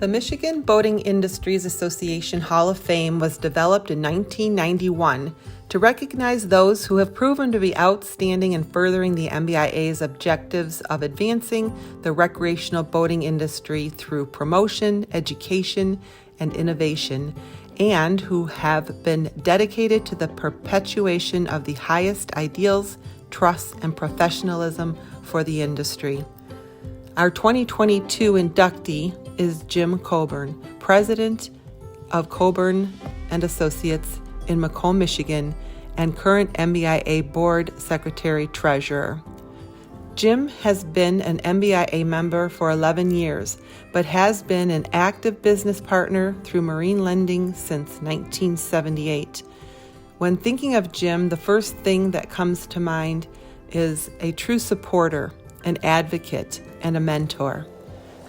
The Michigan Boating Industries Association Hall of Fame was developed in 1991 to recognize those who have proven to be outstanding in furthering the MBIA's objectives of advancing the recreational boating industry through promotion, education, and innovation, and who have been dedicated to the perpetuation of the highest ideals, trust, and professionalism for the industry. Our 2022 inductee is Jim Coburn, President of Coburn and Associates in Macomb, Michigan, and current MBIA Board Secretary-Treasurer. Jim has been an MBIA member for 11 years, but has been an active business partner through marine lending since 1978. When thinking of Jim, the first thing that comes to mind is a true supporter, an advocate, and a mentor.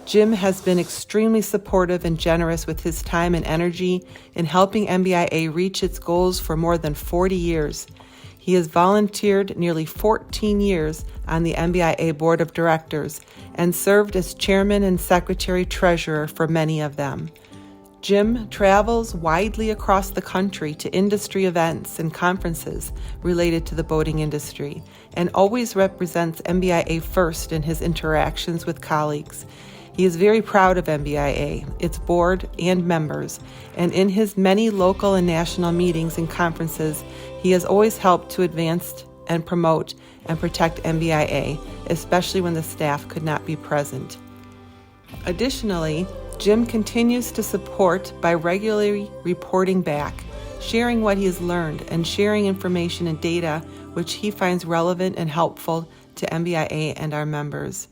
Jim has been extremely supportive and generous with his time and energy in helping MBIA reach its goals for more than 40 years. He has volunteered nearly 14 years on the MBIA Board of Directors and served as Chairman and Secretary-Treasurer for many of them. Jim travels widely across the country to industry events and conferences related to the boating industry and always represents MBIA first in his interactions with colleagues. He is very proud of MBIA, its board, and members, and in his many local and national meetings and conferences, he has always helped to advance and promote and protect MBIA, especially when the staff could not be present. Additionally, Jim continues to support by regularly reporting back, sharing what he has learned, and sharing information and data which he finds relevant and helpful to MBIA and our members.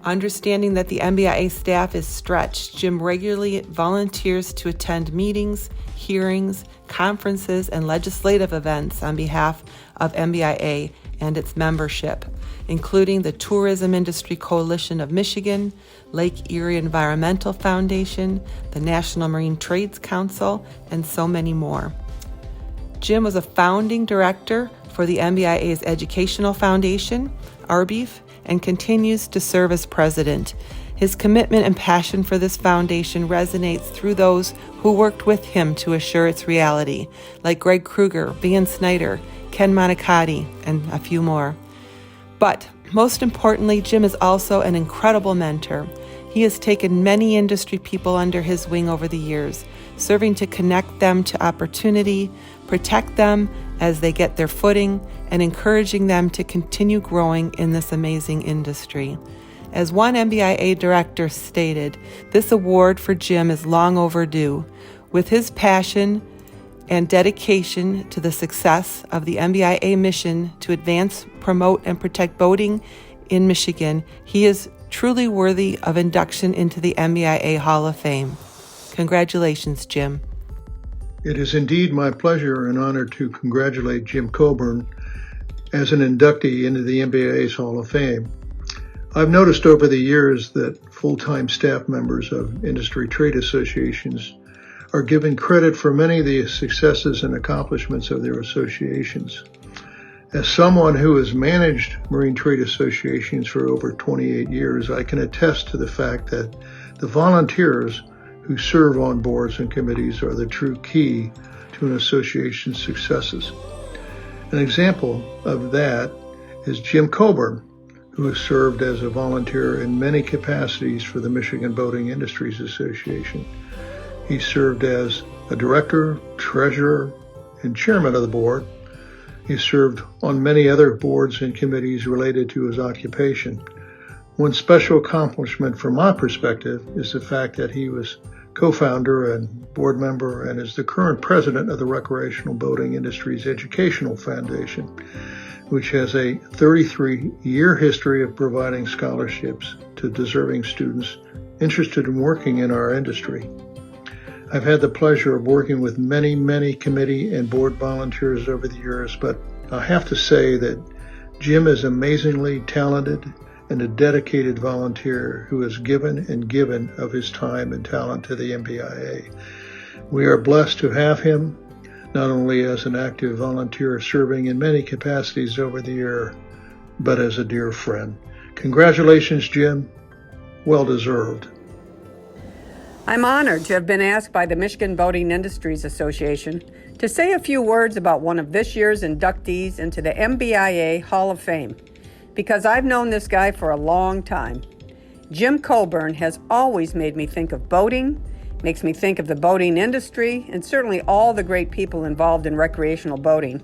Understanding that the MBIA staff is stretched, Jim regularly volunteers to attend meetings, hearings, conferences, and legislative events on behalf of MBIA and its membership, including the Tourism Industry Coalition of Michigan, Lake Erie Environmental Foundation, the National Marine Trades Council, and so many more. Jim was a founding director for the MBIA's Educational Foundation, ARBEF, and continues to serve as president. His commitment and passion for this foundation resonates through those who worked with him to assure its reality, like Greg Kruger, Van Snyder, Ken Monicati, and a few more. But most importantly, Jim is also an incredible mentor. He has taken many industry people under his wing over the years, serving to connect them to opportunity, protect them as they get their footing, and encouraging them to continue growing in this amazing industry. As one MBIA director stated, this award for Jim is long overdue. With his passion and dedication to the success of the MBIA mission to advance, promote, and protect boating in Michigan, he is truly worthy of induction into the MBIA Hall of Fame. Congratulations, Jim. It is indeed my pleasure and honor to congratulate Jim Coburn as an inductee into the MBIA's Hall of Fame. I've noticed over the years that full-time staff members of industry trade associations are given credit for many of the successes and accomplishments of their associations. As someone who has managed marine trade associations for over 28 years, I can attest to the fact that the volunteers who serve on boards and committees are the true key to an association's successes. An example of that is Jim Coburn, who has served as a volunteer in many capacities for the Michigan Boating Industries Association. He served as a director, treasurer, and chairman of the board. He served on many other boards and committees related to his occupation. One special accomplishment from my perspective is the fact that he was co-founder and board member and is the current president of the Recreational Boating Industries Educational Foundation, which has a 33-year history of providing scholarships to deserving students interested in working in our industry. I've had the pleasure of working with many committee and board volunteers over the years, but I have to say that Jim is amazingly talented and a dedicated volunteer who has given of his time and talent to the MBIA. We are blessed to have him, not only as an active volunteer serving in many capacities over the year, but as a dear friend. Congratulations, Jim. Well deserved. I'm honored to have been asked by the Michigan Boating Industries Association to say a few words about one of this year's inductees into the MBIA Hall of Fame, because I've known this guy for a long time. Jim Coburn has always made me think of boating, makes me think of the boating industry, and certainly all the great people involved in recreational boating.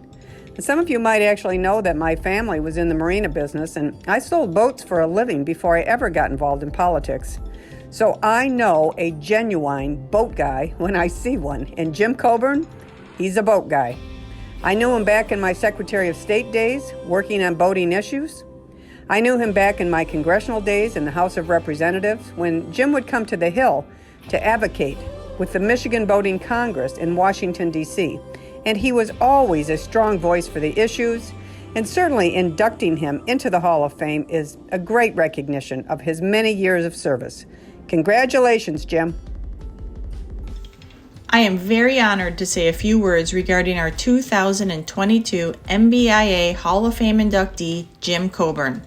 And some of you might actually know that my family was in the marina business, and I sold boats for a living before I ever got involved in politics. So I know a genuine boat guy when I see one, and Jim Coburn, he's a boat guy. I knew him back in my Secretary of State days, working on boating issues. I knew him back in my congressional days in the House of Representatives when Jim would come to the Hill to advocate with the Michigan Boating Congress in Washington, D.C., and he was always a strong voice for the issues, and certainly inducting him into the Hall of Fame is a great recognition of his many years of service. Congratulations, Jim. I am very honored to say a few words regarding our 2022 MBIA Hall of Fame inductee, Jim Coburn,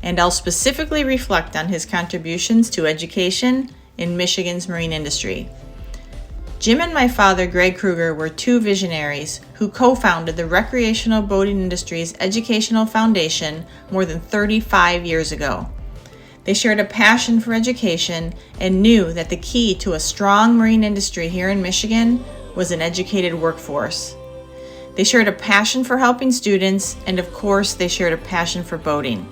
and I'll specifically reflect on his contributions to education in Michigan's marine industry. Jim and my father, Greg Kruger, were two visionaries who co-founded the recreational boating industry's educational foundation more than 35 years ago. They shared a passion for education and knew that the key to a strong marine industry here in Michigan was an educated workforce. They shared a passion for helping students, and of course, they shared a passion for boating.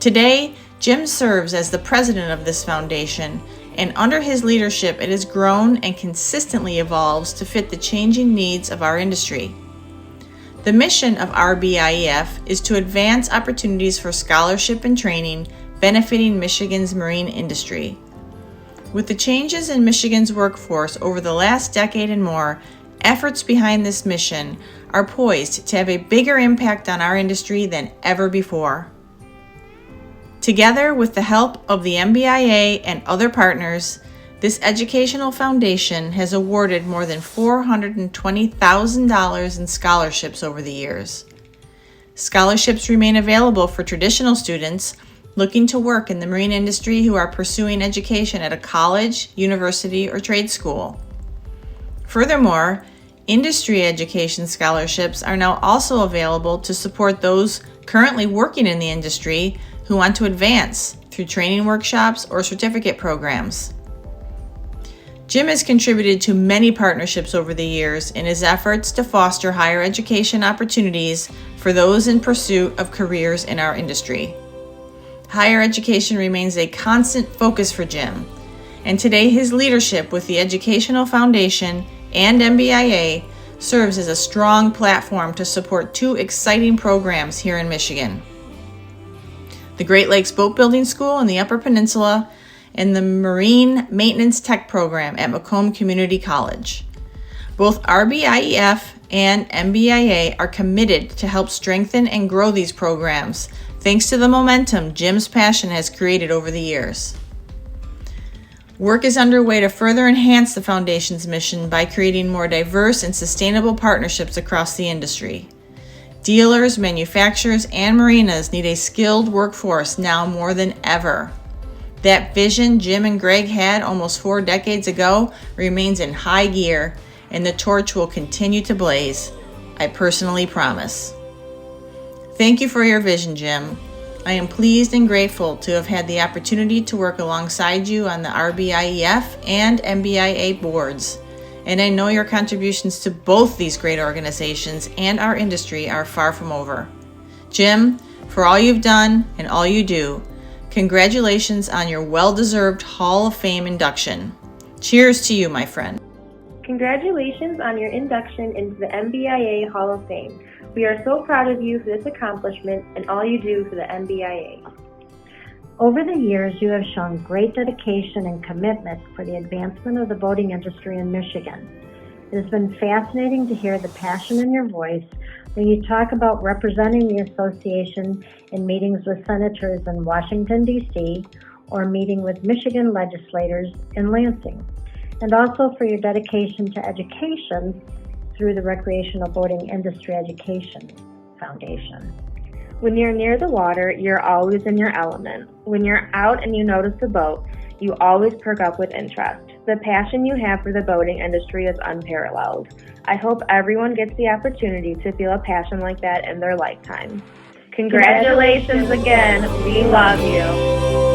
Today, Jim serves as the president of this foundation, and under his leadership, it has grown and consistently evolves to fit the changing needs of our industry. The mission of RBIEF is to advance opportunities for scholarship and training benefiting Michigan's marine industry. With the changes in Michigan's workforce over the last decade and more, efforts behind this mission are poised to have a bigger impact on our industry than ever before. Together with the help of the MBIA and other partners, this educational foundation has awarded more than $420,000 in scholarships over the years. Scholarships remain available for traditional students looking to work in the marine industry who are pursuing education at a college, university, or trade school. Furthermore, industry education scholarships are now also available to support those currently working in the industry who want to advance through training workshops or certificate programs. Jim has contributed to many partnerships over the years in his efforts to foster higher education opportunities for those in pursuit of careers in our industry. Higher education remains a constant focus for Jim, and today his leadership with the Educational Foundation and MBIA serves as a strong platform to support two exciting programs here in Michigan: the Great Lakes Boat Building School in the Upper Peninsula and the Marine Maintenance Tech Program at Macomb Community College. Both RBIEF and MBIA are committed to help strengthen and grow these programs thanks to the momentum Jim's passion has created over the years. Work is underway to further enhance the Foundation's mission by creating more diverse and sustainable partnerships across the industry. Dealers, manufacturers, and marinas need a skilled workforce now more than ever. That vision Jim and Greg had almost 4 decades ago remains in high gear, and the torch will continue to blaze. I personally promise. Thank you for your vision, Jim. I am pleased and grateful to have had the opportunity to work alongside you on the RBIEF and MBIA boards, and I know your contributions to both these great organizations and our industry are far from over. Jim, for all you've done and all you do, congratulations on your well-deserved Hall of Fame induction. Cheers to you, my friend. Congratulations on your induction into the MBIA Hall of Fame. We are so proud of you for this accomplishment and all you do for the MBIA. Over the years, you have shown great dedication and commitment for the advancement of the boating industry in Michigan. It has been fascinating to hear the passion in your voice when you talk about representing the association in meetings with senators in Washington, D.C., or meeting with Michigan legislators in Lansing, and also for your dedication to education through the Recreational Boating Industry Education Foundation. When you're near the water, you're always in your element. When you're out and you notice a boat, You always perk up with interest. The passion you have for the boating industry is unparalleled. I hope everyone gets the opportunity to feel a passion like that in their lifetime. Congratulations again. We love you.